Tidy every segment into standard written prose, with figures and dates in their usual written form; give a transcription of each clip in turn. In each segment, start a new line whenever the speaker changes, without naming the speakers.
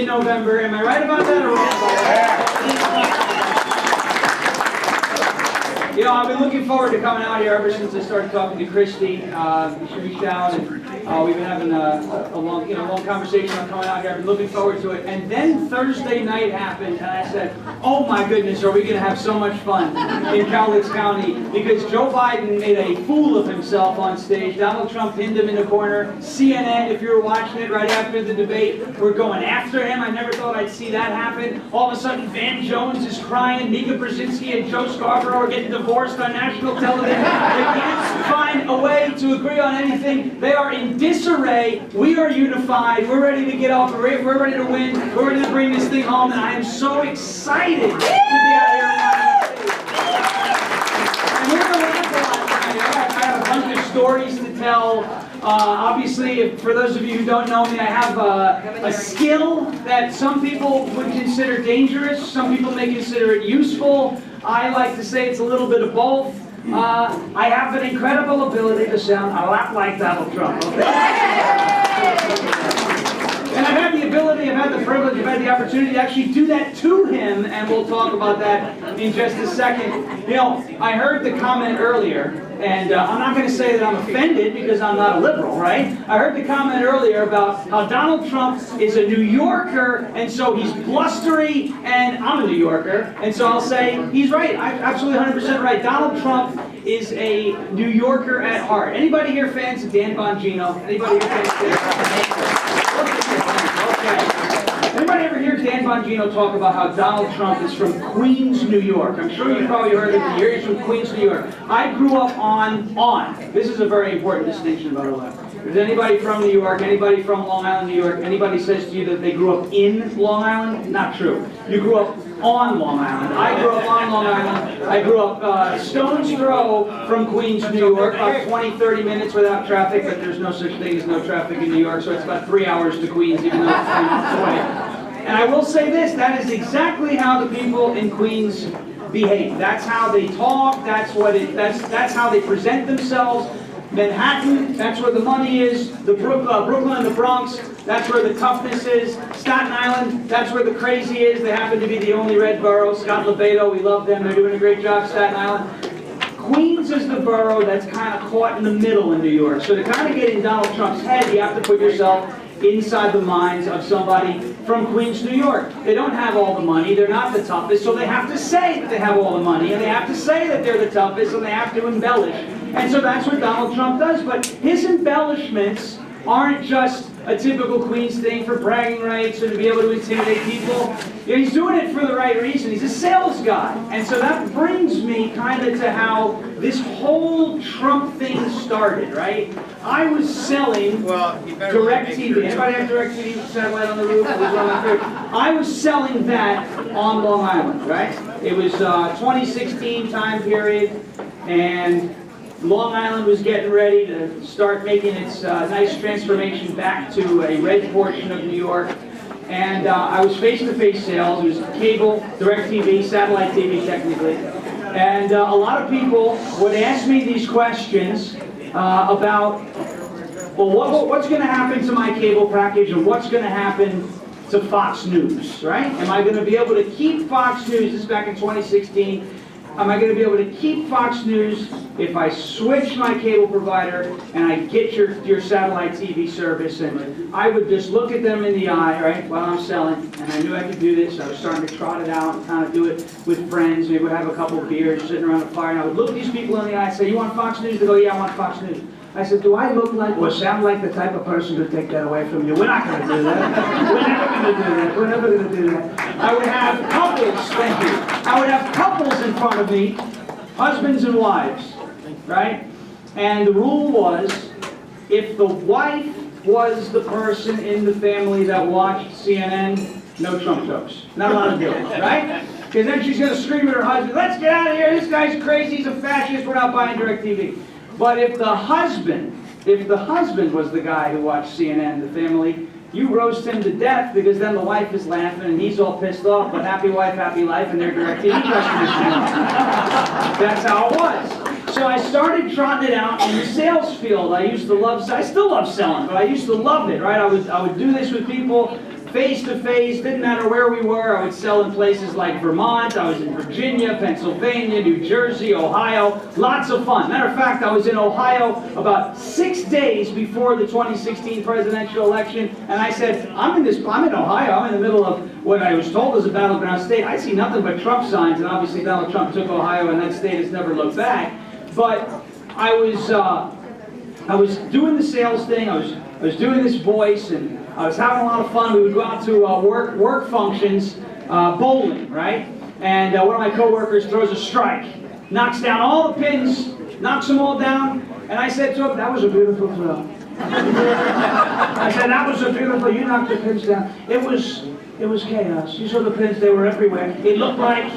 in November. Am I right about that or wrong? You know, I've been looking forward to coming out here ever since I started talking to Christy. She reached out, and we've been having a long conversation on coming out here. I've been looking forward to it. And then Thursday night happened, and I said, oh my goodness, are we going to have so much fun in Cowlitz County? Because Joe Biden made a fool of himself on stage. Donald Trump pinned him in the corner. CNN, if you were watching it right after the debate, were going after him. I never thought I'd see that happen. All of a sudden, Van Jones is crying. Mika Brzezinski and Joe Scarborough are getting divorced on national television. They can't find a way to agree on anything. They are in disarray. We are unified. We're ready to get off. We're ready to win. We're ready to bring this thing home. And I am so excited to be out here in and we're going to laugh a lot tonight. I have a bunch of stories to tell. Obviously, for those of you who don't know me, I have a skill that some people would consider dangerous. Some people may consider it useful. I like to say it's a little bit of both. I have an incredible ability to sound a lot like Donald Trump. Okay? And I've had the ability, I've had the privilege, I've had the opportunity to actually do that to him, and we'll talk about that in just a second. You know, I heard the comment earlier, and I'm not going to say that I'm offended because I'm not a liberal, right? I heard the comment earlier about how Donald Trump is a New Yorker, and so he's blustery, and I'm a New Yorker, and so I'll say he's right. I'm absolutely 100% right. Donald Trump is a New Yorker at heart. Anybody here fans of Dan Bongino? Anybody here fans of Dan Bongino? Okay. Anybody ever hear Dan Bongino talk about how Donald Trump is from Queens, New York? I'm sure you probably heard it here. He's from Queens, New York. I grew up on. This is a very important distinction, by the way. If there's anybody from New York, anybody from Long Island, New York, anybody says to you that they grew up in Long Island, not true. You grew up on Long Island. I grew up on Long Island. I grew up stone's throw from Queens, New York, about 20, 30 minutes without traffic, but there's no such thing as no traffic in New York, so it's about 3 hours to Queens, even though it's 3 minutes away. And I will say this, that is exactly how the people in Queens behave. That's how they talk, that's how they present themselves. Manhattan, that's where the money is. The Brooklyn and the Bronx, that's where the toughness is. Staten Island, that's where the crazy is. They happen to be the only red borough. Scott Lebedo, we love them. They're doing a great job, Staten Island. Queens is the borough that's kind of caught in the middle in New York. So to kind of get in Donald Trump's head, you have to put yourself inside the minds of somebody from Queens, New York. They don't have all the money, they're not the toughest, so they have to say that they have all the money, and they have to say that they're the toughest, and they have to embellish. And so that's what Donald Trump does, but his embellishments aren't just a typical Queens thing for bragging rights and to be able to intimidate people. Yeah, he's doing it for the right reason. He's a sales guy. And so that brings me kind of to how this whole Trump thing started, right? I was selling DirecTV. Anybody have DirecTV satellite on the roof? I was selling that on Long Island, right? It was 2016 time period, and Long Island was getting ready to start making its nice transformation back to a red portion of New York. And I was face-to-face sales. It was cable, DirecTV, satellite TV technically. And a lot of people would ask me these questions about, well, what's going to happen to my cable package, and what's going to happen to Fox News, right? Am I going to be able to keep Fox News? This is back in 2016. Am I going to be able to keep Fox News if I switch my cable provider and I get your satellite TV service? And I would just look at them in the eye, right, while I'm selling, and I knew I could do this. I was starting to trot it out and kind of do it with friends. Maybe we'd have a couple of beers sitting around a fire, and I would look these people in the eye and say, you want Fox News? They go, yeah, I want Fox News. I said, do I look like or sound like the type of person to take that away from you? We're not going to do that. We're never going to do that. We're never going to do that. I would have couples, thank you. I would have couples in front of me, husbands and wives, right? And the rule was, if the wife was the person in the family that watched CNN, no Trump jokes. Not allowed to do it, right? Because then she's going to scream at her husband, let's get out of here, this guy's crazy, he's a fascist, we're not buying DirecTV. But if the husband was the guy who watched CNN, the family, you roast him to death, because then the wife is laughing and he's all pissed off, but happy wife, happy life, and their DirecTV customers. That's how it was. So I started trotting it out in the sales field. I still love selling, but I used to love it, right? I would do this with people. face to face, didn't matter where we were. I would sell in places like Vermont, I was in Virginia, Pennsylvania, New Jersey, Ohio, lots of fun. Matter of fact, I was in Ohio about 6 days before the 2016 presidential election, and I said, I'm in Ohio, I'm in the middle of what I was told is a battleground state. I see nothing but Trump signs, and obviously Donald Trump took Ohio, and that state has never looked back. But I was doing the sales thing, I was doing this voice, and I was having a lot of fun. We would go out to work functions, bowling, right? And one of my coworkers throws a strike, knocks down all the pins, knocks them all down, and I said to him, that was a beautiful throw. I said, that was a beautiful, you knocked the pins down. It was chaos. You saw the pins, they were everywhere. It looked like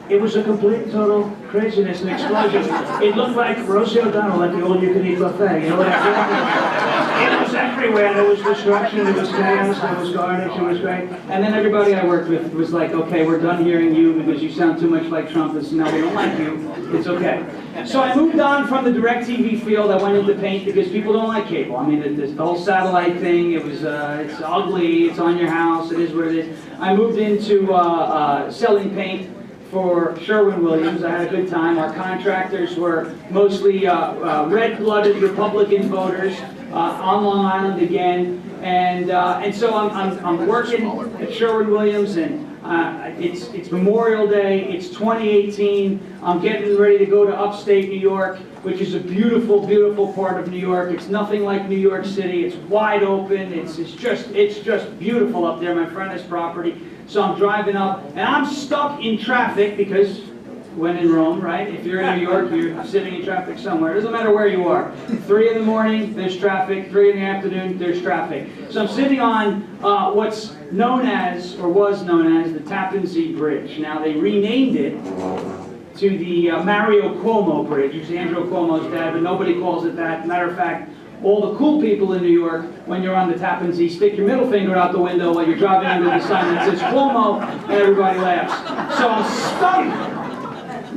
it was a complete, total craziness and explosion. It looked like Rosie O'Donnell at the all-you-can-eat buffet. You know what I'm saying? It was everywhere. There was destruction, there was chaos, there was carnage, it was great. And then everybody I worked with was like, okay, we're done hearing you because you sound too much like Trump. Now we don't like you. It's okay. So I moved on from the DirecTV field. I went into paint because people don't like cable. I mean, the whole satellite thing, it's ugly, it's on your house, it is what it is. I moved into selling paint for Sherwin-Williams. I had a good time. Our contractors were mostly red-blooded Republican voters on Long Island again, and so I'm working at Sherwin-Williams, and it's Memorial Day. It's 2018. I'm getting ready to go to upstate New York, which is a beautiful, beautiful part of New York. It's nothing like New York City. It's wide open. It's just beautiful up there. My friend has property. So I'm driving up, and I'm stuck in traffic because when in Rome, right? If you're in New York, you're sitting in traffic somewhere. It doesn't matter where you are. 3 in the morning, there's traffic. 3 in the afternoon, there's traffic. So I'm sitting on what's known as, or was known as, the Tappan Zee Bridge. Now, they renamed it to the Mario Cuomo Bridge. It's Andrew Cuomo's dad, but nobody calls it that. Matter of fact, all the cool people in New York, when you're on the Tappan Zee, stick your middle finger out the window while you're driving under the sign that says Cuomo, and everybody laughs. So I'm stuck.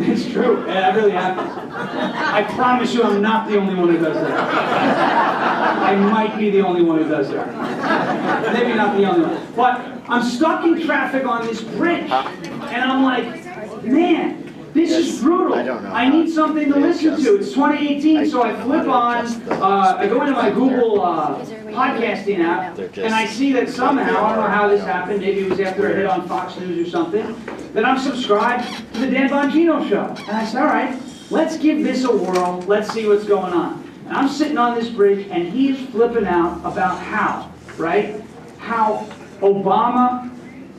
It's true. It really happens. I promise you I'm not the only one who does that. I might be the only one who does that. Maybe not the only one. But I'm stuck in traffic on this bridge, and I'm like, man, this is brutal. I need something to listen to. It's 2018, so I flip on, I go into my Google podcasting app, and I see that somehow, I don't know how this happened, maybe it was after a hit on Fox News or something, that I'm subscribed to the Dan Bongino Show. And I said, all right, let's give this a whirl. Let's see what's going on. And I'm sitting on this bridge, and he's flipping out about how, right? How Obama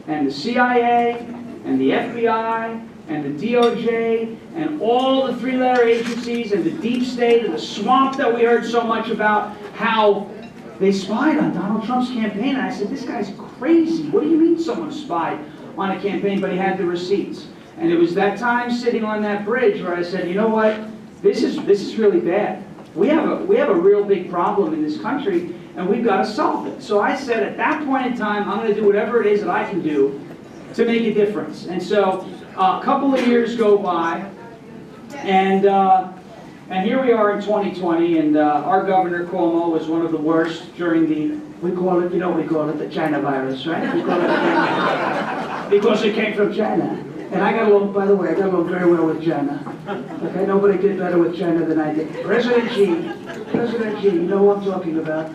and the CIA and the FBI and the DOJ, and all the 3-letter agencies, and the deep state, and the swamp that we heard so much about, how they spied on Donald Trump's campaign. And I said, this guy's crazy. What do you mean someone spied on a campaign, but he had the receipts? And it was that time sitting on that bridge where I said, you know what, this is really bad. We have a real big problem in this country, and we've got to solve it. So I said, at that point in time, I'm going to do whatever it is that I can do to make a difference. And so a couple of years go by, and here we are in 2020, and our Governor Cuomo was one of the worst during we call it the China virus, right? We call it because it came from China. And I got along, by the way, I got along very well with China. Okay, nobody did better with China than I did. President Xi, you know what I'm talking about.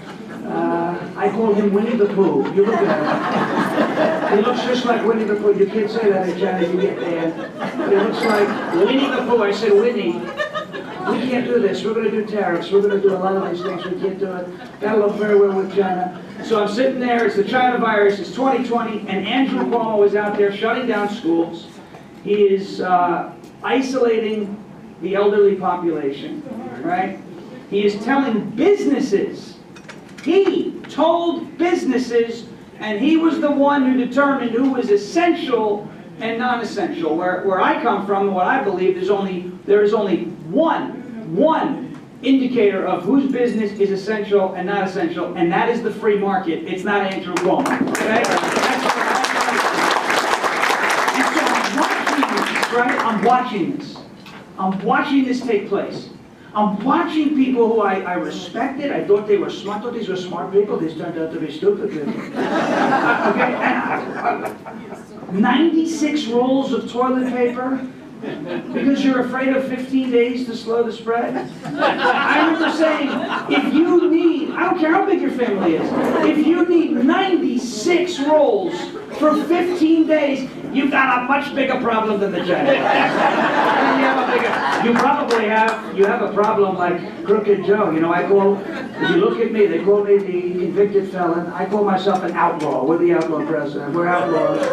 I call him Winnie the Pooh. You look at him. He looks just like Winnie the Pooh. You can't say that in China, you get banned. But he looks like Winnie the Pooh. I said, Winnie, we can't do this. We're going to do tariffs. We're going to do a lot of these things. We can't do it. Got along very well with China. So I'm sitting there. It's the China virus. It's 2020. And Andrew Cuomo is out there shutting down schools. He is isolating the elderly population, right? He is telling businesses. He told businesses, and he was the one who determined who was essential and non-essential. Where I come from, what I believe, there is only one indicator of whose business is essential and not essential, and that is the free market. It's not Andrew Cuomo. Okay? And so I'm watching this take place. I'm watching people who I respected. I thought they were smart. I thought these were smart people. These turned out to be stupid people. Okay, 96 rolls of toilet paper because you're afraid of 15 days to slow the spread. I remember saying, if you need, I don't care how big your family is, if you need 96 rolls for 15 days, you've got a much bigger problem than the judge. You probably have a problem like Crooked Joe. You know, if you look at me, they call me the convicted felon. I call myself an outlaw. We're the outlaw president. We're outlaws.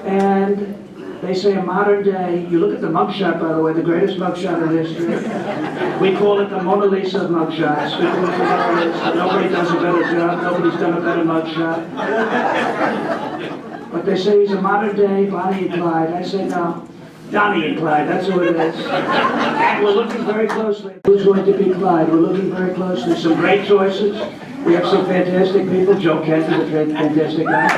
And they say a modern day, you look at the mugshot, by the way, the greatest mugshot in history. We call it the Mona Lisa of mugshots. We call it the Mona Lisa. Nobody does a better job. Nobody's done a better mugshot. But they say he's a modern day Bonnie and Clyde. I say no. Donnie and Clyde, that's who it is. And we're looking very closely. Who's going to be Clyde? We're looking very closely. Some great choices. We have some fantastic people. Joe Kent is a fantastic guy.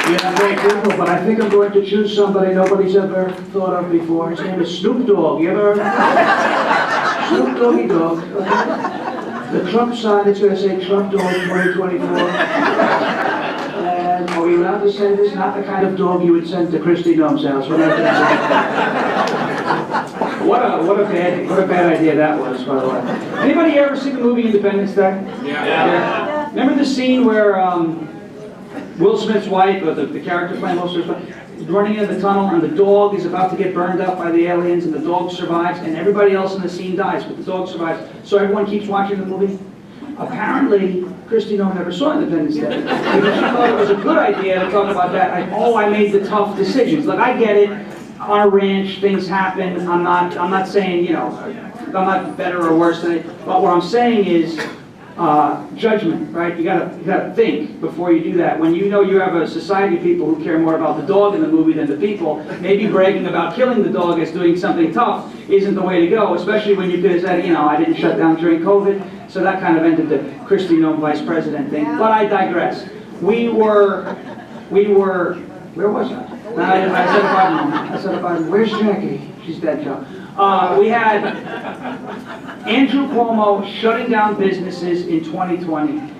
You have great people, but I think I'm going to choose somebody nobody's ever thought of before. His name is Snoop Dogg. You ever heard of him? Snoop Doggy Dogg. The Trump sign, it's going to say Trump Dog 2024. And are we allowed to say this? Not the kind of dog you would send to Christy Noem's house. We're not going to say. What a bad idea that was, by the way. Anybody ever seen the movie Independence Day? Yeah. Remember the scene where Will Smith's wife, or the character playing Will Smith's wife, is running into the tunnel, and the dog is about to get burned up by the aliens, and the dog survives, and everybody else in the scene dies, but the dog survives. So everyone keeps watching the movie. Apparently, Christy Noem never saw Independence Day because she thought it was a good idea to talk about that. Like, oh, I made the tough decisions. Like, I get it. On a ranch, things happen. I'm not saying, you know, I'm not better or worse than it. But what I'm saying is, judgment, right? You gotta think before you do that. When you know you have a society of people who care more about the dog in the movie than the people, maybe bragging about killing the dog as doing something tough isn't the way to go, especially when you could have said, you know, I didn't shut down during COVID. So that kind of ended the Christy Noem vice president thing. But I digress. We were, where was I? I said about where's Jackie? She's dead, Joe. We had Andrew Cuomo shutting down businesses in 2020.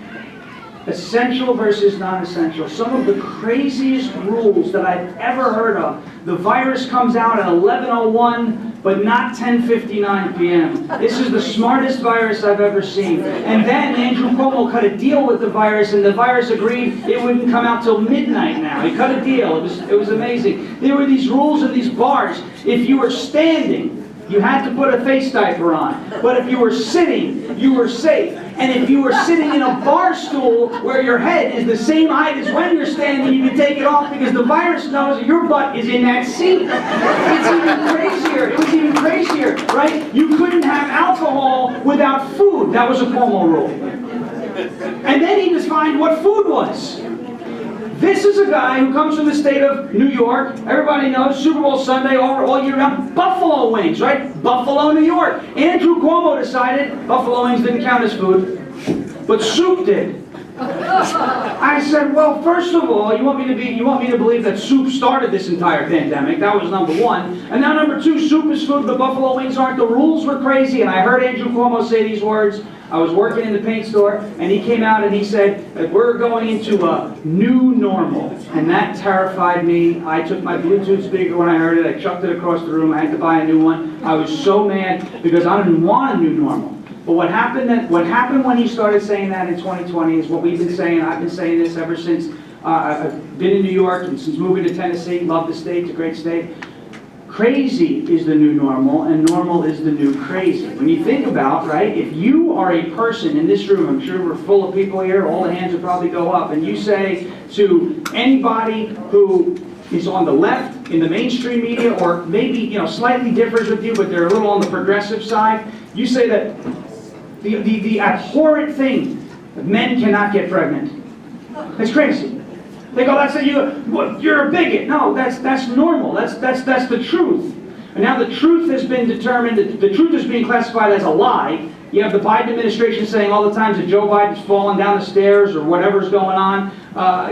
Essential versus non-essential. Some of the craziest rules that I've ever heard of. The virus comes out at 11:01, but not 10:59 p.m. This is the smartest virus I've ever seen. And then Andrew Cuomo cut a deal with the virus, and the virus agreed it wouldn't come out till midnight now. He cut a deal. It was amazing. There were these rules in these bars. If you were standing, you had to put a face diaper on. But if you were sitting, you were safe. And if you were sitting in a bar stool where your head is the same height as when you're standing, you can take it off because the virus knows that your butt is in that seat. It's even crazier. It was even crazier, right? You couldn't have alcohol without food. That was a Cuomo rule. And then he defined what food was. This is a guy who comes from the state of New York. Everybody knows Super Bowl Sunday all year round. Buffalo wings, right? Buffalo, New York. Andrew Cuomo decided buffalo wings didn't count as food, but soup did. I said, well, first of all, you want me to believe that soup started this entire pandemic. That was number one. And now number two, soup is food, but buffalo wings aren't. The rules were crazy, and I heard Andrew Cuomo say these words. I was working in the paint store, and he came out and he said, we're going into a new normal. And that terrified me. I took my Bluetooth speaker when I heard it. I chucked it across the room. I had to buy a new one. I was so mad because I didn't want a new normal. But what happened when he started saying that in 2020 is what we've been saying. I've been saying this ever since I've been in New York and since moving to Tennessee. Love the state. It's a great state. Crazy is the new normal, and normal is the new crazy. When you think about, right, if you are a person in this room, I'm sure we're full of people here, all the hands will probably go up, and you say to anybody who is on the left in the mainstream media, or maybe, you know, slightly differs with you, but they're a little on the progressive side, you say that the abhorrent thing, that men cannot get pregnant. That's crazy. They go, you're a bigot. No, that's normal. That's the truth. And now the truth has been determined. The truth is being classified as a lie, You have the Biden administration saying all the times that Joe Biden's falling down the stairs or whatever's going on,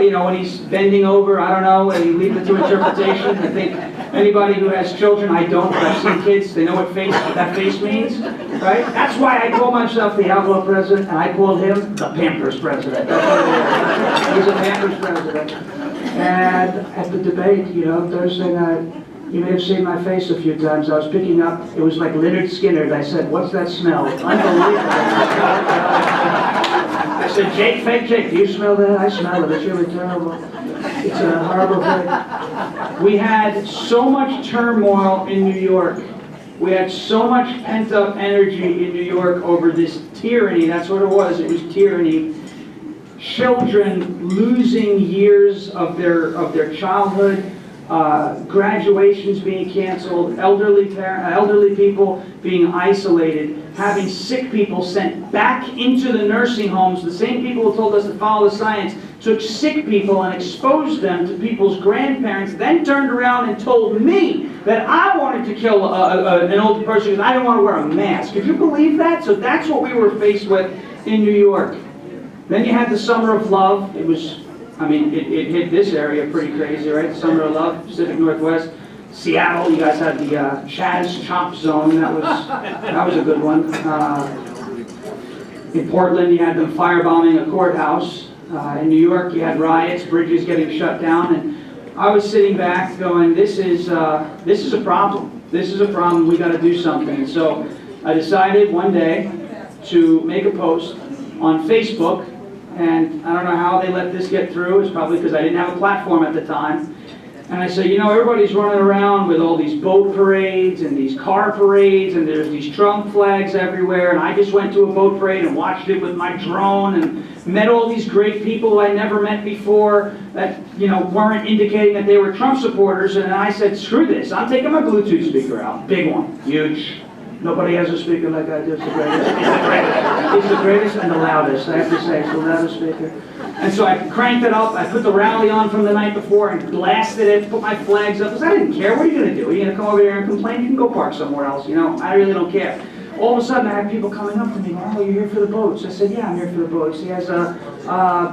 you know, when he's bending over, I don't know, and you leave it to interpretation. I think anybody who has children, I don't, but I've seen kids, they know what that face means, right? That's why I call myself the outlaw president, and I called him the Pampers president. That's what it is. He's a Pampers president. And at the debate, you know, Thursday night, you may have seen my face a few times. I was picking up, it was like Leonard Skinner. I said, "What's that smell?" Unbelievable. I said, Fake Jake, do you smell that? I smell it. It's really terrible. It's a horrible thing. We had so much turmoil in New York. We had so much pent-up energy in New York over this tyranny. That's what it was. It was tyranny. Children losing years of their childhood. Graduations being canceled, elderly people being isolated, having sick people sent back into the nursing homes. The same people who told us to follow the science took sick people and exposed them to people's grandparents, then turned around and told me that I wanted to kill an old person because I didn't want to wear a mask. Could you believe that? So that's what we were faced with in New York. Then you had the Summer of Love. It was, I mean, it hit this area pretty crazy, right? The Summer of Love, Pacific Northwest. Seattle, you guys had the Chaz Chop Zone. That was a good one. In Portland, you had them firebombing a courthouse. In New York, you had riots, bridges getting shut down, and I was sitting back going, this is a problem. This is a problem. We got to do something. And so I decided one day to make a post on Facebook. And I don't know how they let this get through. It's probably because I didn't have a platform at the time. And I said, you know, everybody's running around with all these boat parades and these car parades, and there's these Trump flags everywhere. And I just went to a boat parade and watched it with my drone and met all these great people I never met before that, you know, weren't indicating that they were Trump supporters. And I said, screw this. I'm taking my Bluetooth speaker out. Big one. Huge. Nobody has a speaker like I do. It's the greatest. It's the greatest and the loudest. I have to say, it's the loudest speaker. And so I cranked it up. I put the rally on from the night before and blasted it, put my flags up, because I didn't care. What are you going to do? Are you going to come over here and complain? You can go park somewhere else. You know, I really don't care. All of a sudden, I had people coming up to me, "Oh, you're here for the boats." I said, "Yeah, I'm here for the boats." He has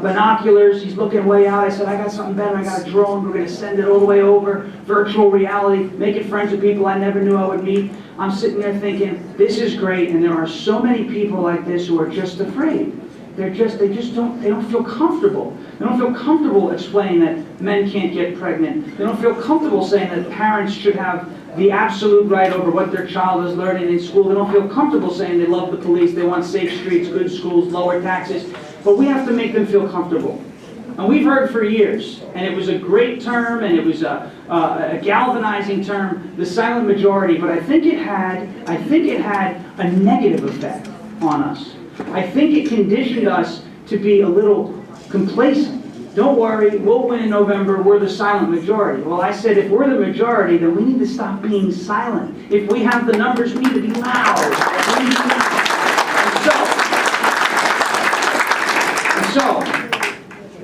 binoculars. He's looking way out. I said, "I got something better. I got a drone. We're going to send it all the way over. Virtual reality. Making friends with people I never knew I would meet." I'm sitting there thinking, this is great, and there are so many people like this who are just afraid. They don't feel comfortable. They don't feel comfortable explaining that men can't get pregnant. They don't feel comfortable saying that parents should have the absolute right over what their child is learning in school. They don't feel comfortable saying they love the police, they want safe streets, good schools, lower taxes. But we have to make them feel comfortable. And we've heard for years, and it was a great term, and it was a galvanizing term, the silent majority, but I think it had a negative effect on us. I think it conditioned us to be a little complacent. Don't worry, we'll win in November, we're the silent majority. Well, I said, if we're the majority, then we need to stop being silent. If we have the numbers, we need to be loud. And so,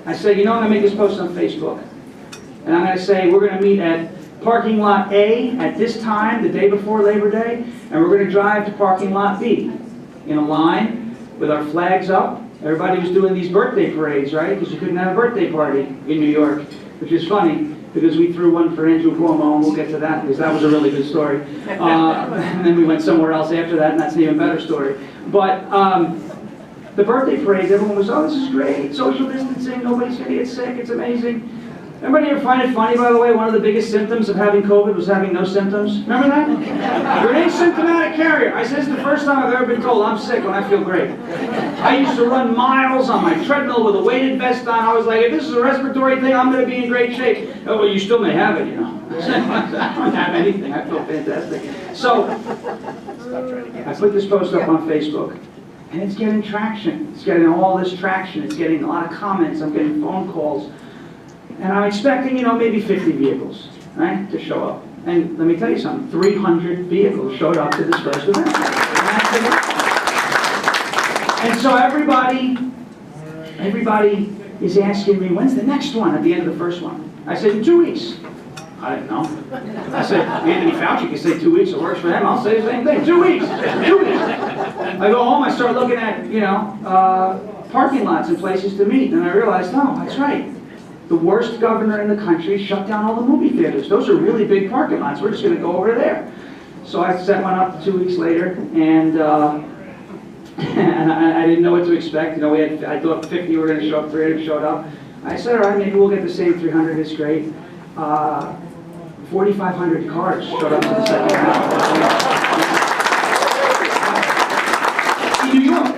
I said, you know, I'm going to make this post on Facebook. And I'm going to say, we're going to meet at parking lot A at this time, the day before Labor Day, and we're going to drive to parking lot B in a line with our flags up. Everybody was doing these birthday parades, right? Because you couldn't have a birthday party in New York, which is funny, because we threw one for Andrew Cuomo, and we'll get to that, because that was a really good story. And then we went somewhere else after that, and that's an even better story. But the birthday parades, everyone was, oh, this is great, social distancing, nobody's going to get sick, it's amazing. Everybody ever find it funny, by the way, one of the biggest symptoms of having COVID was having no symptoms? Remember that? You're an asymptomatic carrier. I said, this is the first time I've ever been told I'm sick when I feel great. I used to run miles on my treadmill with a weighted vest on. I was like, if this is a respiratory thing, I'm going to be in great shape. Oh, well, you still may have it, you know. I don't have anything. I feel fantastic. So, I put this post up on Facebook. And it's getting traction. It's getting all this traction. It's getting a lot of comments. I'm getting phone calls. And I'm expecting, you know, maybe 50 vehicles, right, to show up. And let me tell you something, 300 vehicles showed up to this first event. And so everybody is asking me, when's the next one at the end of the first one? I said, in 2 weeks. I didn't know. I said, Anthony Fauci can say 2 weeks, it works for him. I'll say the same thing, 2 weeks, 2 weeks. I go home, I start looking at, you know, parking lots and places to meet, and I realized, no, that's right. The worst governor in the country shut down all the movie theaters. Those are really big parking lots. We're just going to go over there. So I set one up 2 weeks later, and and I didn't know what to expect. You know, I thought 50 were going to show up, 300 showed up. I said, all right, maybe we'll get the same 300. It's great. 4,500 cars showed up for the second half. In New York,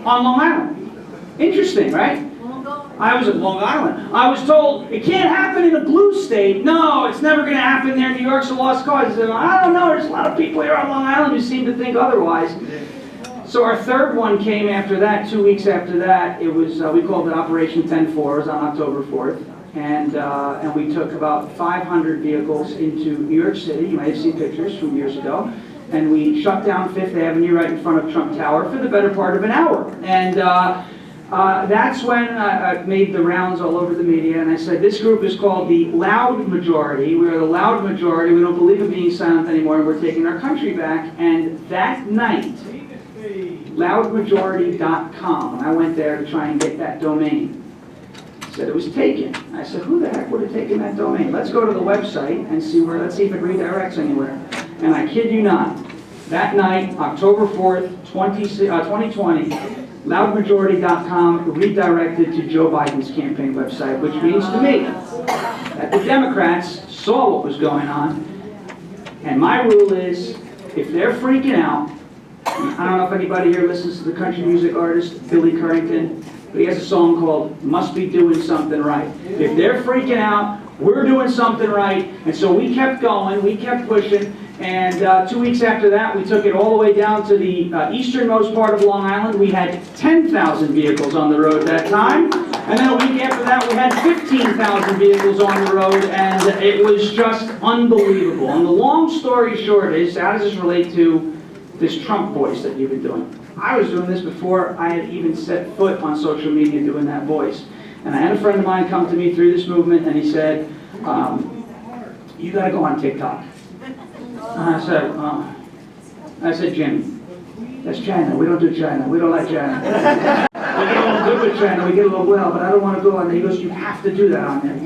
on Long Island. Interesting, right? I was at Long Island. I was told, it can't happen in a blue state. No, it's never going to happen there. New York's a lost cause. I don't know, there's a lot of people here on Long Island who seem to think otherwise. So our third one came after that, 2 weeks after that. It was, we called it Operation 10-4. It was on October 4th. And we took about 500 vehicles into New York City. You might have seen pictures from years ago. And we shut down Fifth Avenue right in front of Trump Tower for the better part of an hour. And that's when I made the rounds all over the media, and I said, this group is called the Loud Majority. We are the loud majority. We don't believe in being silent anymore, and we're taking our country back. And that night, loudmajority.com, and I went there to try and get that domain, said it was taken. I said, who the heck would have taken that domain? Let's go to the website and see where, let's see if it redirects anywhere. And I kid you not, that night, October 4th, 2020, loudmajority.com redirected to Joe Biden's campaign website, which means to me that the Democrats saw what was going on. And my rule is, if they're freaking out, I don't know if anybody here listens to the country music artist Billy Currington, but he has a song called Must Be Doing Something Right. If they're freaking out, we're doing something right. And so we kept going, we kept pushing. And 2 weeks after that, we took it all the way down to the easternmost part of Long Island. We had 10,000 vehicles on the road that time. And then a week after that, we had 15,000 vehicles on the road. And it was just unbelievable. And the long story short is, how does this relate to this Trump voice that you've been doing? I was doing this before I had even set foot on social media doing that voice. And I had a friend of mine come to me through this movement, and he said, you got to go on TikTok. And I said, Jimmy, that's China. We don't do China. We don't like China. We get a little good with China. We get a little well, but I don't want to go on there. He goes, you have to do that on there.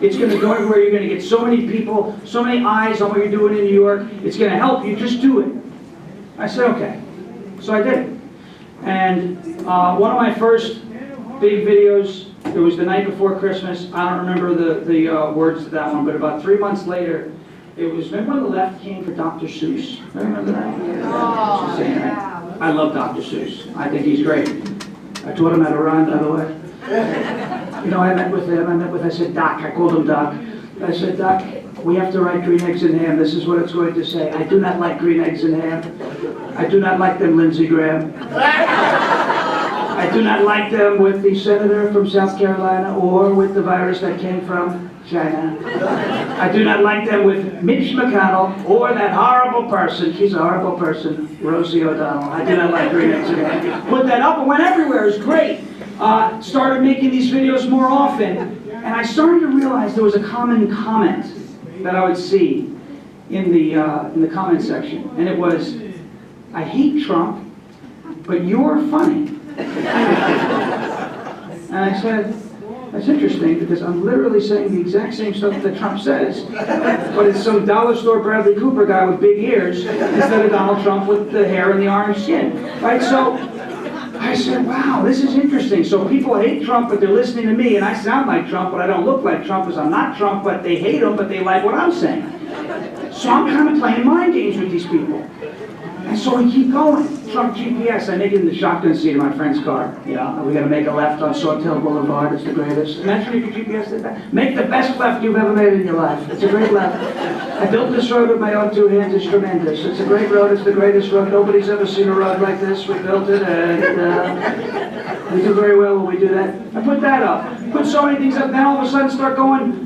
It's going to go everywhere. You're going to get so many people, so many eyes on what you're doing in New York. It's going to help you. Just do it. I said, okay. So I did it. And one of my first big videos, it was the night before Christmas. I don't remember the words to that one, but about 3 months later, it was, remember when the left came for Dr. Seuss? Remember that? Oh, yeah. I love Dr. Seuss. I think he's great. I taught him how to rhyme, by the way. You know, I met with him, I said, Doc, I called him Doc. I said, Doc, we have to write green eggs and ham. This is what it's going to say. I do not like green eggs and ham. I do not like them, Lindsey Graham. I do not like them with the senator from South Carolina or with the virus that came from China. I do not like them with Mitch McConnell or that horrible person. She's a horrible person, Rosie O'Donnell. I do not like green eggs and ham. Put that up and went everywhere. It was great. Started making these videos more often, and I started to realize there was a common comment that I would see in the comment section, and it was, I hate Trump, but you're funny. And I said, that's interesting, because I'm literally saying the exact same stuff that Trump says, but it's some dollar store Bradley Cooper guy with big ears instead of Donald Trump with the hair and the orange skin, right? So I said, wow, this is interesting. So people hate Trump, but they're listening to me, and I sound like Trump, but I don't look like Trump because I'm not Trump, but they hate him, but they like what I'm saying. So I'm kind of playing mind games with these people. And so we keep going. Trump GPS, I make it in the shotgun seat of my friend's car. You know, we got to make a left on Sawtell Boulevard. It's the greatest. Imagine if your GPS did that. Make the best left you've ever made in your life. It's a great left. I built this road with my own 2 hands. It's tremendous. It's a great road. It's the greatest road. Nobody's ever seen a road like this. We built it, and we do very well when we do that. I put that up. Put so many things up. Then all of a sudden start going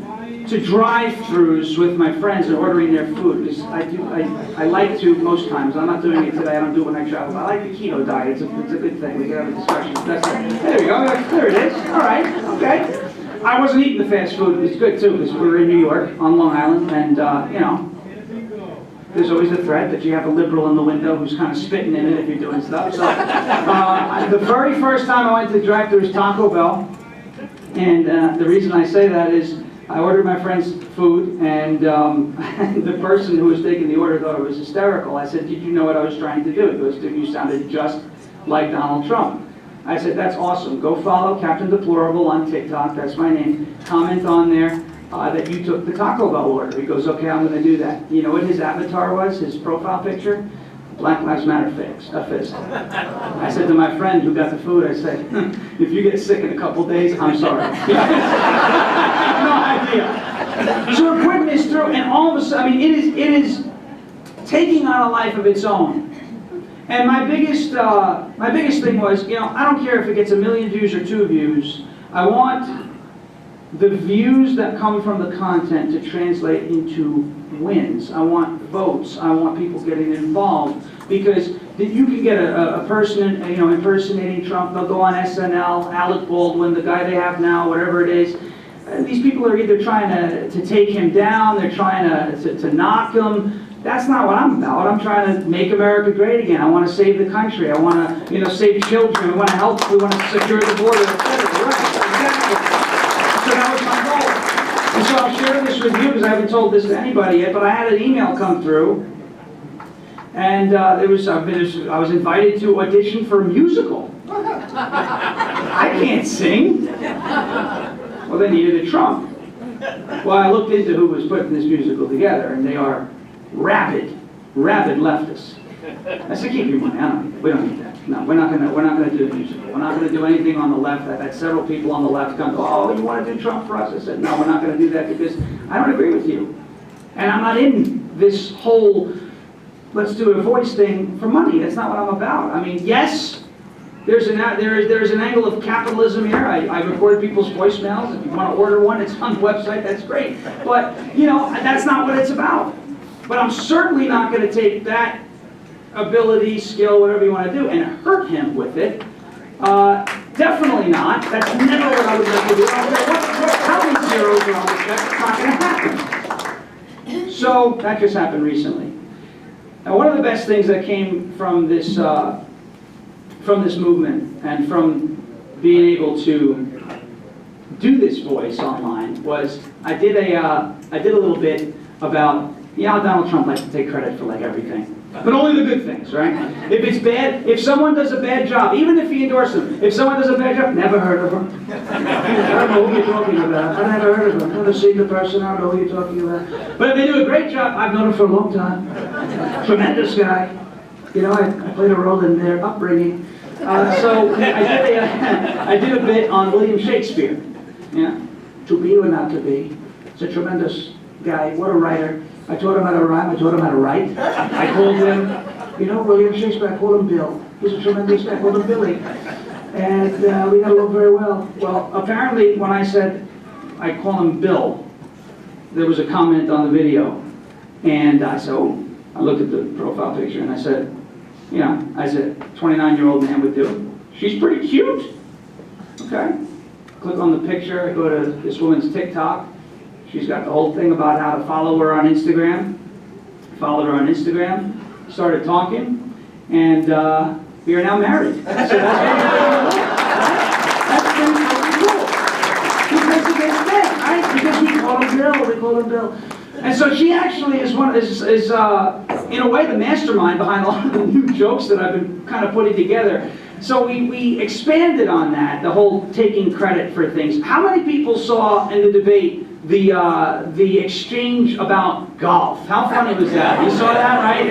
to drive-thrus with my friends and ordering their food, because I like to most times. I'm not doing it today. I don't do it when I travel. I like the keto diet. It's a good thing. We can have a discussion. There you go. There it is. All right. Okay. I wasn't eating the fast food. It was good too, because we were in New York on Long Island, and you know, there's always the threat that you have a liberal in the window who's kind of spitting in it if you're doing stuff. So the very first time I went to the drive-thru was Taco Bell, and the reason I say that is I ordered my friend's food, and the person who was taking the order thought it was hysterical. I said, "Did you know what I was trying to do?" He goes, "Dude, you sounded just like Donald Trump." I said, "That's awesome. Go follow Captain Deplorable on TikTok. That's my name. Comment on there that you took the Taco Bell order." He goes, "Okay, I'm going to do that." You know what his avatar was, his profile picture? Black Lives Matter fist. I said to my friend who got the food, I said, "If you get sick in a couple days, I'm sorry." No idea. So we're putting this through, and all of a sudden, I mean, it is taking on a life of its own. And my biggest thing was, you know, I don't care if it gets 1 million views or 2 views. I want the views that come from the content to translate into wins. I want votes. I want people getting involved, because you can get a person, you know, impersonating Trump. They'll go on SNL, Alec Baldwin, the guy they have now, whatever it is. These people are either trying to take him down, they're trying to knock him. That's not what I'm about. I'm trying to make America great again. I want to save the country. I want to, you know, save children. We want to help. We want to secure the border, etc. Right? Exactly. So that was my goal. And so I'll share this with you because I haven't told this to anybody yet. But I had an email come through, and I was invited to audition for a musical. I can't sing. Well, they needed a Trump. Well, I looked into who was putting this musical together, and they are rabid leftists. I said, "Keep your money. We don't need that. No, we're not gonna do a musical. We're not gonna do anything on the left." I've had several people on the left come, "Oh, you want to do Trump for us?" I said, "No, we're not gonna do that because I don't agree with you, and I'm not in this whole let's do a voice thing for money. That's not what I'm about. I mean, yes." There's an angle of capitalism here. I record people's voicemails. If you want to order one, it's on the website. That's great. But, you know, that's not what it's about. But I'm certainly not going to take that ability, skill, whatever you want to do, and hurt him with it. Definitely not. That's never what I would like to do. I don't care how many zeros are on the check. It's not going to happen. So that just happened recently. Now, one of the best things that came from this movement and from being able to do this voice online was I did a little bit about, yeah, Donald Trump likes to take credit for like everything, but only the good things, right? If it's bad, if someone does a bad job, even if he endorsed him, if someone does a bad job, never heard of him. I don't know who you're talking about. I never heard of him. I've never seen the person. I don't know who you're talking about. But if they do a great job, I've known him for a long time. Tremendous guy. You know, I played a role in their upbringing. So I did a bit on William Shakespeare. Yeah, to be or not to be. It's a tremendous guy. What a writer. I taught him how to rhyme. I taught him how to write. I called him, you know, William Shakespeare. I called him Bill. He's a tremendous guy. I called him Billy. And we got along very well. Well, apparently when I said I call him Bill, there was a comment on the video. And so I looked at the profile picture and I said, you know, as a 29-year-old man would do, she's pretty cute. Okay. Click on the picture, I go to this woman's TikTok. She's got the whole thing about how to follow her on Instagram. Followed her on Instagram, started talking, and we are now married. So that's pretty cool. Because he gets that, right? Because we call him Bill. And so she actually is in a way the mastermind behind a lot of the new jokes that I've been kind of putting together. So we expanded on that, the whole taking credit for things. How many people saw in the debate the exchange about golf? How funny was that? You saw that, right?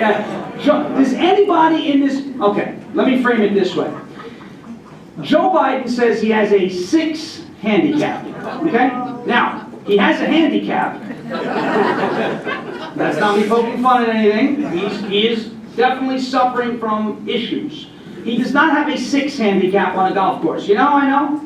Does anybody in this... Okay, let me frame it this way. Joe Biden says he has a 6 handicap, okay? Now, he has a handicap. That's not me poking fun at anything. He is definitely suffering from issues. He does not have a 6 handicap on a golf course. You know, I know.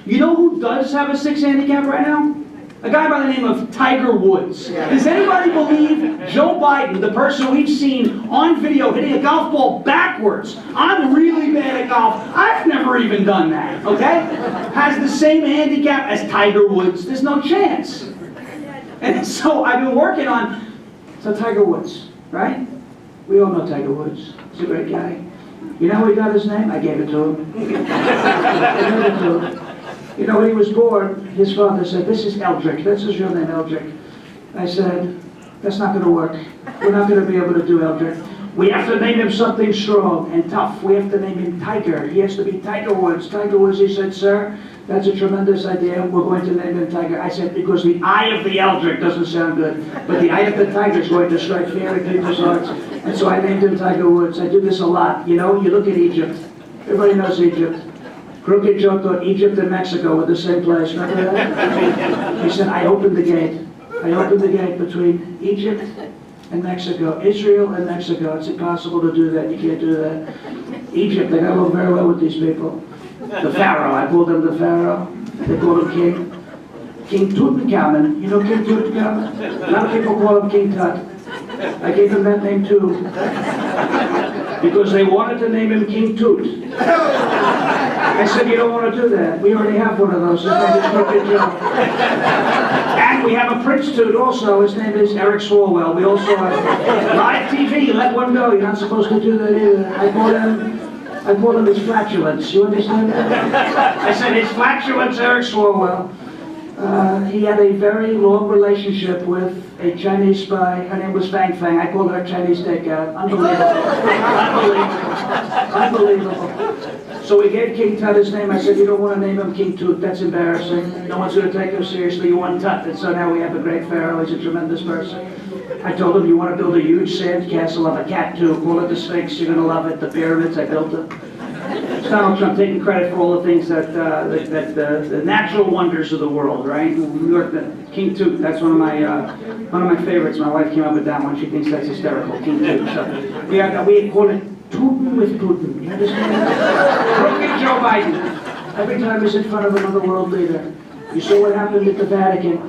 You know who does have a 6 handicap right now? A guy by the name of Tiger Woods. Does anybody believe Joe Biden, the person we've seen on video hitting a golf ball backwards? I'm really bad at golf. I've never even done that, okay? Has the same handicap as Tiger Woods. There's no chance. And so I've been working on, so Tiger Woods, right? We all know Tiger Woods. He's a great guy. You know how he got his name? I gave it to him. I gave it to him. You know, when he was born, his father said, "This is Eldrick." That's his real name, Eldrick. I said, "That's not going to work. We're not going to be able to do Eldrick. We have to name him something strong and tough. We have to name him Tiger. He has to be Tiger Woods." Tiger Woods, he said, "Sir, that's a tremendous idea. We're going to name him Tiger." I said, "Because the eye of the Eldrick doesn't sound good, but the eye of the Tiger is going to strike fear in people's hearts." And so I named him Tiger Woods. I do this a lot. You know, you look at Egypt. Everybody knows Egypt. Crooked Joe thought Egypt and Mexico were the same place. Remember that? He said, "I opened the gate. I opened the gate between Egypt and Mexico, Israel and Mexico. It's impossible to do that. You can't do that." Egypt, they got along very well with these people. The Pharaoh, I called him the Pharaoh. They called him King. King Tutankhamun. You know King Tutankhamun? A lot of people call him King Tut. I gave him that name too. Because they wanted to name him King Tut. I said, "You don't want to do that. We already have one of those. His name is Crooked Joe." And we have a Prince Toot also. His name is Eric Swalwell. We also have live TV. Let one go. You're not supposed to do that either. I call him his flatulence. You understand that? I said, "His flatulence, Eric Swalwell." He had a very long relationship with a Chinese spy. Her name was Fang Fang. I called her Chinese takeout. Unbelievable. Unbelievable. So we gave King Tut his name. I said, "You don't want to name him King Tut. That's embarrassing. No one's going to take him seriously. You want Tut." And so now we have a great pharaoh. He's a tremendous person. I told him, "You want to build a huge sand castle of a cat too. Call it the Sphinx. You're going to love it. The pyramids, I built them." It's Donald Trump taking credit for all the things that the natural wonders of the world, right? New York, the King Tut. That's one of my favorites. My wife came up with that one. She thinks that's hysterical. King Tut. So we call it Putin with Putin. You understand? Crooked Joe Biden. Every time he's in front of another world leader. You saw what happened at the Vatican.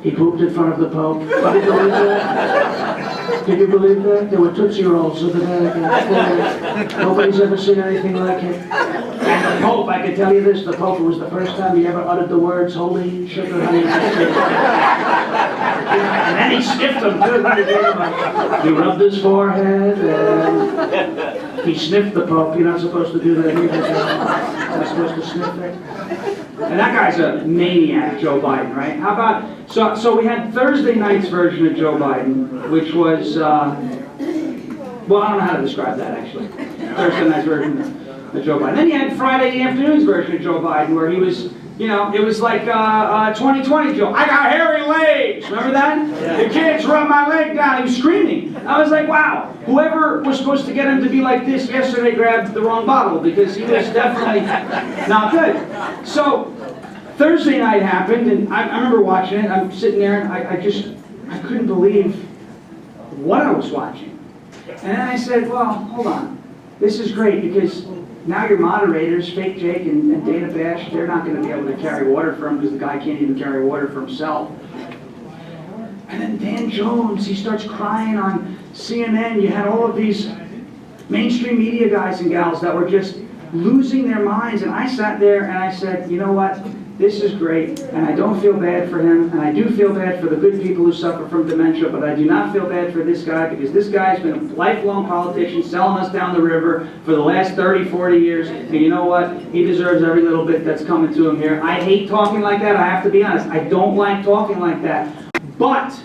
He pooped in front of the Pope. Did you believe that? Did you believe that? There were Tootsie Rolls at the Vatican. Nobody's ever seen anything like it. And the Pope, I can tell you this, the Pope, it was the first time he ever uttered the words, "Holy sugar, honey." And then he sniffed them too. He rubbed his forehead and he sniffed the Pope. You're not supposed to do that either. You're not supposed to sniff it. And that guy's a maniac, Joe Biden, right? How about, so we had Thursday night's version of Joe Biden, which was, well, I don't know how to describe that, actually. Thursday night's version of Joe Biden. Then you had Friday afternoon's version of Joe Biden, where he was, you know, it was like 2020 Joe. "I got hairy legs." Remember that? "The kids rub my leg down." He was screaming. I was like, wow, whoever was supposed to get him to be like this yesterday grabbed the wrong bottle, because he was definitely not good. So Thursday night happened, and I remember watching it. I'm sitting there, and I couldn't believe what I was watching. And then I said, well, hold on. This is great, because now your moderators, Fake Jake and Dana Bash, they're not going to be able to carry water for him, because the guy can't even carry water for himself. And then Dan Jones, he starts crying on CNN. You had all of these mainstream media guys and gals that were just losing their minds. And I sat there and I said, you know what? This is great, and I don't feel bad for him, and I do feel bad for the good people who suffer from dementia, but I do not feel bad for this guy, because this guy's been a lifelong politician selling us down the river for the last 30, 40 years, and you know what? He deserves every little bit that's coming to him here. I hate talking like that, I have to be honest. I don't like talking like that. But,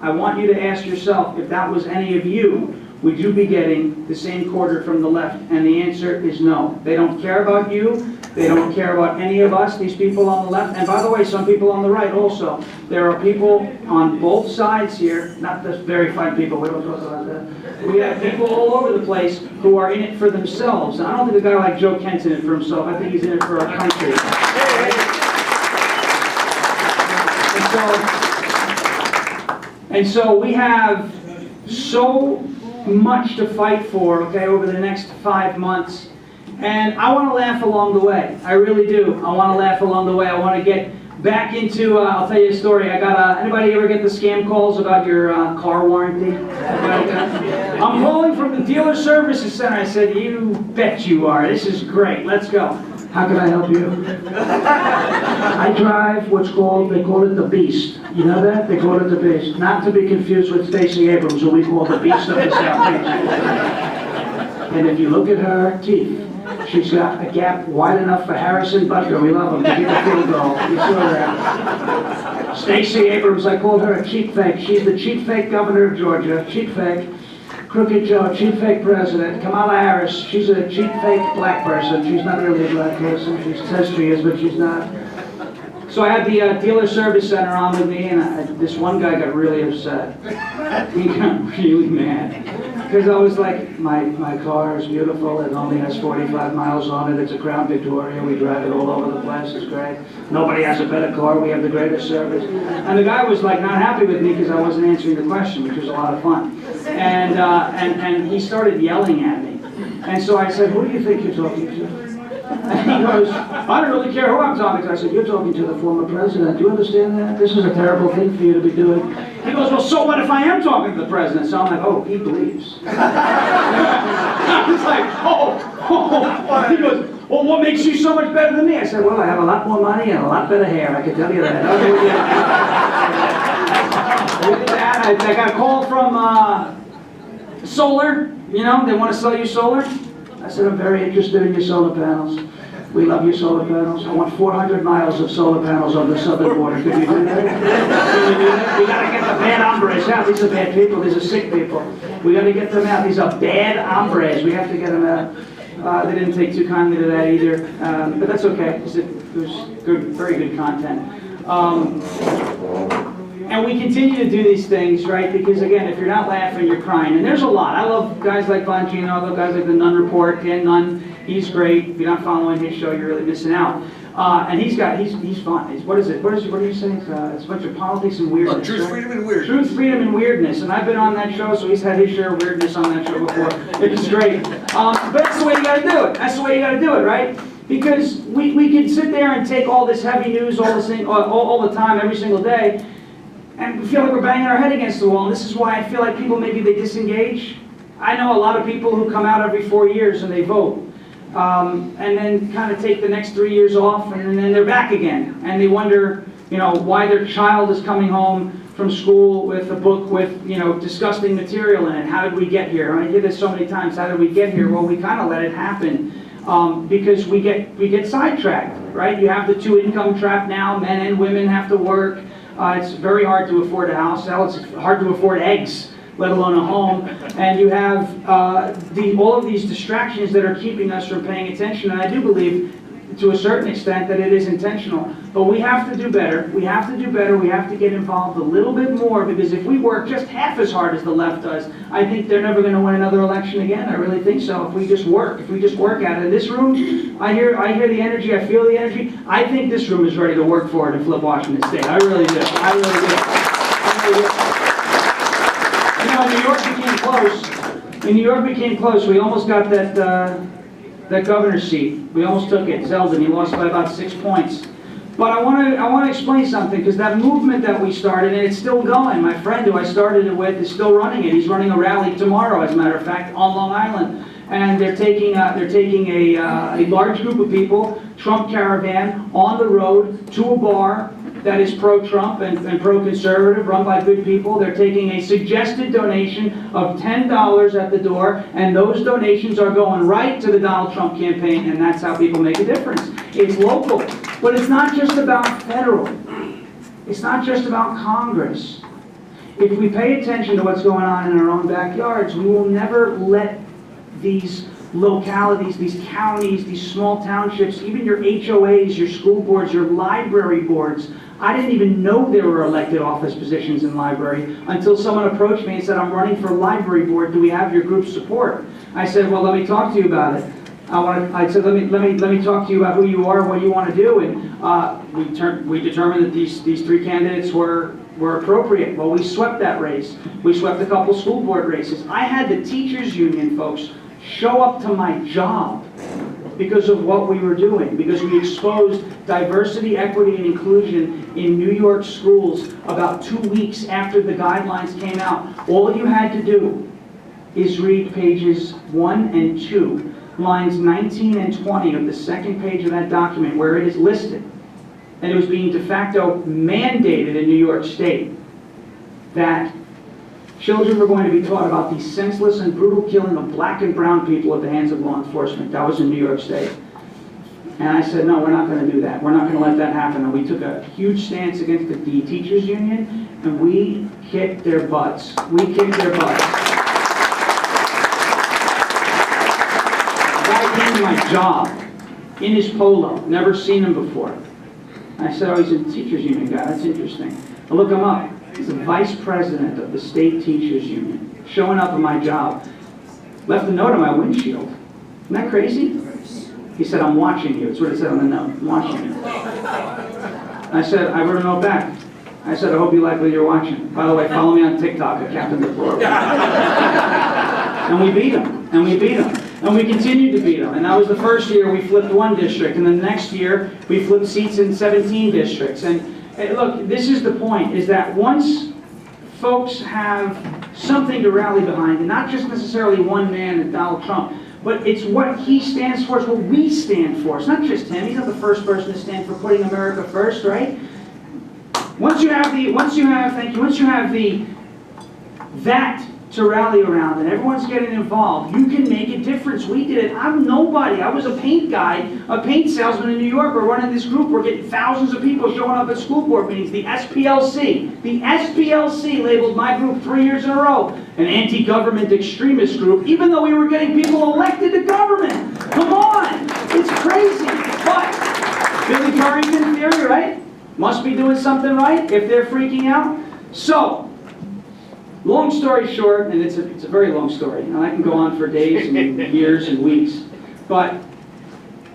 I want you to ask yourself, if that was any of you, would you be getting the same quarter from the left? And the answer is no. They don't care about you. They don't care about any of us, these people on the left. And by the way, some people on the right also. There are people on both sides here, not the very fine people, we don't talk about that. We have people all over the place who are in it for themselves. And I don't think a guy like Joe Kent's in it for himself. I think he's in it for our country. And so we have so much to fight for, okay, over the next 5 months. And I want to laugh along the way. I really do. I want to laugh along the way. I want to get back into, I'll tell you a story. I got, anybody ever get the scam calls about your car warranty? I'm calling from the dealer services center. I said, you bet you are. This is great. Let's go. How can I help you? I drive what's called, they call it the Beast. You know that? They call it the Beast. Not to be confused with Stacey Abrams, who we call the Beast of the South Beach. And if you look at her teeth, she's got a gap wide enough for Harrison Butker, we love him, to get a field goal. You saw that. Stacey Abrams, I called her a cheap fake. She's the cheap fake governor of Georgia, cheap fake. Crooked Joe, cheap fake president. Kamala Harris, she's a cheap fake black person. She's not really a black person. She says she is, but she's not. So I had the dealer service center on with me, and this one guy got really upset. He got really mad. Because I was like, my car is beautiful. It only has 45 miles on it. It's a Crown Victoria. We drive it all over the place. It's great. Nobody has a better car. We have the greatest service. And the guy was like not happy with me because I wasn't answering the question, which was a lot of fun. And he started yelling at me. And so I said, who do you think you're talking to? And he goes, I don't really care who I'm talking to. I said, you're talking to the former president. Do you understand that? This is a terrible thing for you to be doing. He goes, well, so what if I am talking to the president? So I'm like, oh, he believes. I was like, oh. He goes, well, what makes you so much better than me? I said, well, I have a lot more money and a lot better hair. I can tell you that. I got a call from solar. You know, they want to sell you solar. I said, I'm very interested in your solar panels. We love your solar panels. I want 400 miles of solar panels on the southern border. Could you do that? Can you do that? We got to get the bad hombres out. These are bad people. These are sick people. We got to get them out. These are bad hombres. We have to get them out. They didn't take too kindly to that either, but that's okay. It was good, very good content. And we continue to do these things, right? Because again, if you're not laughing, you're crying. And there's a lot. I love guys like Bongino. I love guys like the Nunn Report. Dan Nunn, he's great. If you're not following his show, you're really missing out. And he's fun. What is it? What are you saying? It's a bunch of politics and weirdness.
Truth,
right?
freedom, and weirdness.
Truth, freedom, and weirdness. And I've been on that show, so he's had his share of weirdness on that show before. It's great. But that's the way you got to do it. That's the way you got to do it, right? Because we can sit there and take all this heavy news all the time, every single day, and we feel like we're banging our head against the wall. And this is why I feel like people maybe they disengage. I know a lot of people who come out every 4 years and they vote. And then kind of take the next 3 years off, and then they're back again. And they wonder, why their child is coming home from school with a book with, disgusting material in it. How did we get here? I hear this so many times. How did we get here? Well, we kind of let it happen because we get sidetracked, right? You have the two-income trap now. Men and women have to work. It's very hard to afford a house. It's hard to afford eggs, let alone a home. And you have all of these distractions that are keeping us from paying attention. And I do believe, to a certain extent, that it is intentional. But we have to do better. We have to do better. We have to get involved a little bit more, because if we work just half as hard as the left does, I think they're never going to win another election again. I really think so. If we just work at it. In this room, I hear the energy. I feel the energy. I think this room is ready to work for it and flip Washington State. I really do. I really do. New York became close. We almost got that governor's seat. We almost took it. Zeldin, he lost by about 6 points. But I want to explain something, because that movement that we started, and it's still going. My friend who I started it with is still running it. He's running a rally tomorrow, as a matter of fact, on Long Island. And they're taking a large group of people, Trump caravan, on the road to a bar that is pro-Trump and pro-conservative, run by good people. They're taking a suggested donation of $10 at the door, and those donations are going right to the Donald Trump campaign, and that's how people make a difference. It's local, but it's not just about federal. It's not just about Congress. If we pay attention to what's going on in our own backyards, we will never let these localities, these counties, these small townships, even your HOAs, your school boards, your library boards. I didn't even know there were elected office positions in library until someone approached me and said, I'm running for library board. Do we have your group's support? I said, well, let me talk to you about it. I said, let me talk to you about who you are, what you want to do. And we determined that these three candidates were appropriate. Well, we swept that race. We swept a couple school board races. I had the teachers union folks show up to my job because of what we were doing, because we exposed diversity, equity, and inclusion in New York schools about 2 weeks after the guidelines came out. All you had to do is read pages 1 and 2. lines 19 and 20 of the second page of that document where it is listed, and it was being de facto mandated in New York State, that children were going to be taught about the senseless and brutal killing of black and brown people at the hands of law enforcement. That was in New York State. And I said, no, we're not going to do that. We're not going to let that happen. And we took a huge stance against the teachers union, and we kicked their butts. We kicked their butts. A guy came to my job in his polo, never seen him before. I said, oh, he's a teachers union guy. That's interesting. I look him up. He's the vice president of the state teachers union, showing up at my job. Left a note on my windshield. Isn't that crazy? He said, I'm watching you. That's what it said on the note. I'm watching you. I said, I wrote a note back. I said, I hope you like what you're watching. By the way, follow me on TikTok at Captain Deplorable. And we beat him. And we beat him. And we continued to beat him. And that was the first year we flipped one district. And the next year, we flipped seats in 17 districts. And look, this is the point, is that once folks have something to rally behind, and not just necessarily one man and Donald Trump, but it's what he stands for, it's what we stand for. It's not just him. He's not the first person to stand for putting America first, right? Once you have that to rally around and everyone's getting involved, you can make a difference. We did it. I'm nobody. I was a paint guy, a paint salesman in New York. We're running this group. We're getting thousands of people showing up at school board meetings. The SPLC. The SPLC labeled my group 3 years in a row an anti-government extremist group, even though we were getting people elected to government. Come on. It's crazy. But Billy Currington theory, right? Must be doing something right if they're freaking out. So, long story short, and it's a very long story, and I can go on for days and years and weeks, but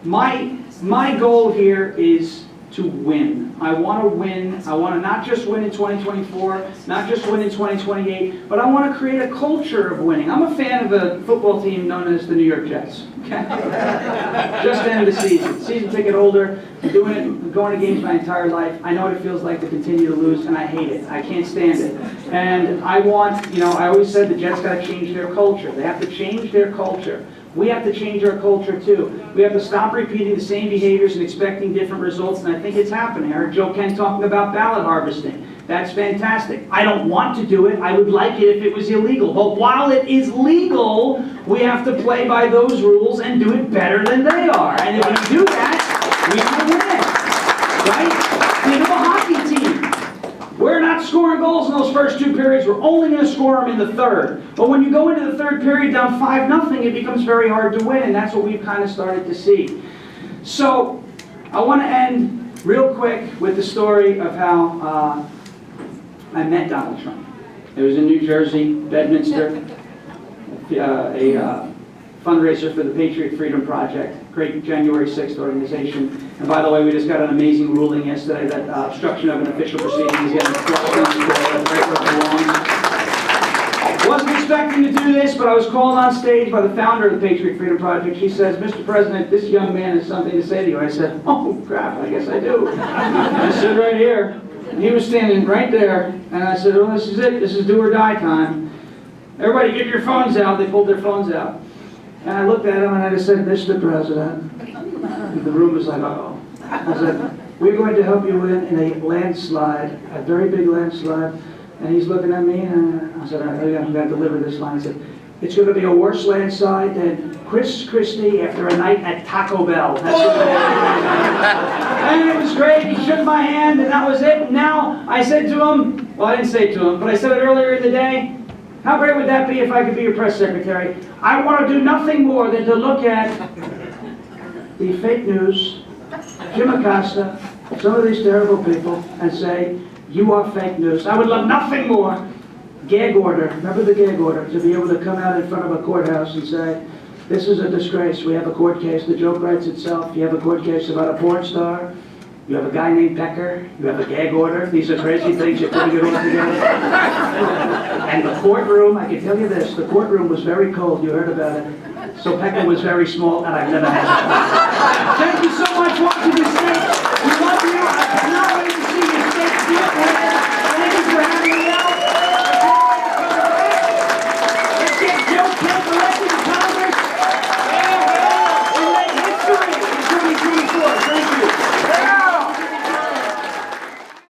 my goal here is to win. I want to win. I want to not just win in 2024, not just win in 2028, but I want to create a culture of winning. I'm a fan of a football team known as the New York Jets. Okay? Just ended the season ticket holder. I'm doing it. I'm going to games my entire life. I know what it feels like to continue to lose, and I hate it. I can't stand it. And I want, I always said the Jets got to change their culture. They have to change their culture. We have to change our culture too. We have to stop repeating the same behaviors and expecting different results, and I think it's happening. I heard Joe Kent talking about ballot harvesting. That's fantastic. I don't want to do it. I would like it if it was illegal. But while it is legal, we have to play by those rules and do it better than they are. And if we do that, we will win. Right? Think of a hockey team. We're not scoring goals in those first two periods. We're only going to score them in the third. But when you go into the third period down 5-0, it becomes very hard to win, and that's what we've kind of started to see. So I want to end real quick with the story of how I met Donald Trump. It was in New Jersey, Bedminster, a fundraiser for the Patriot Freedom Project, great January 6th organization. And by the way, we just got an amazing ruling yesterday that obstruction of an official proceeding is getting flushed down the toilet right where it belongs. Wasn't expecting to do this, but I was called on stage by the founder of the Patriot Freedom Project. She says, Mr. President, this young man has something to say to you. I said, oh crap, I guess I do. I stood right here, and he was standing right there, and I said, well, this is it. This is do or die time. Everybody get your phones out. They pulled their phones out. And I looked at him and I just said, Mr. President. And the room was like, uh-oh. I said, we're going to help you win in a landslide, a very big landslide. And he's looking at me and I said, I'm going to deliver this line. I said, it's going to be a worse landslide than Chris Christie after a night at Taco Bell. That's what it was. And it was great. He shook my hand and that was it. And now I said to him, well, I didn't say it to him, but I said it earlier in the day. How great would that be if I could be your press secretary? I want to do nothing more than to look at the fake news, Jim Acosta, some of these terrible people, and say, you are fake news. I would love nothing more. Gag order, remember the gag order, to be able to come out in front of a courthouse and say, this is a disgrace. We have a court case. The joke writes itself. You have a court case about a porn star. You have a guy named Pecker. You have a gag order. These are crazy things. You're putting it all together. And the courtroom, I can tell you this, the courtroom was very cold. You heard about it. So Pecker was very small, and I've never had it.